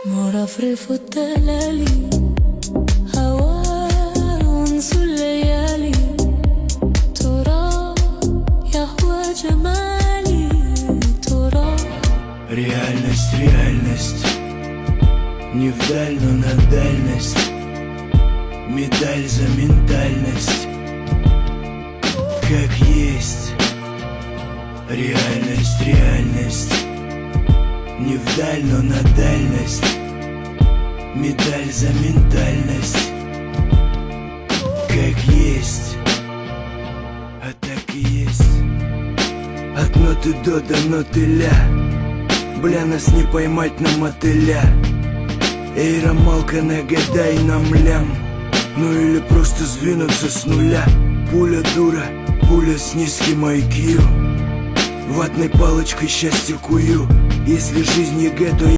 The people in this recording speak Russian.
مرة فرفوت ليالي هوا ونسو الليالي ترى يهوى جمالي ترى. Реальность, реальность, не вдаль, но на дальность. Медаль за ментальность, как есть. Реальность, реальность, не вдаль, но на дальность. Медаль за ментальность, как есть. А так и есть. От ноты до ноты ля. Бля, нас не поймать на мотыля. Эй, Ромалка, нагадай нам лям. Ну или просто сдвинуться с нуля. Пуля дура, пуля с низким IQ. Ватной палочкой счастье кую. Если жизнь ЕГЭ, то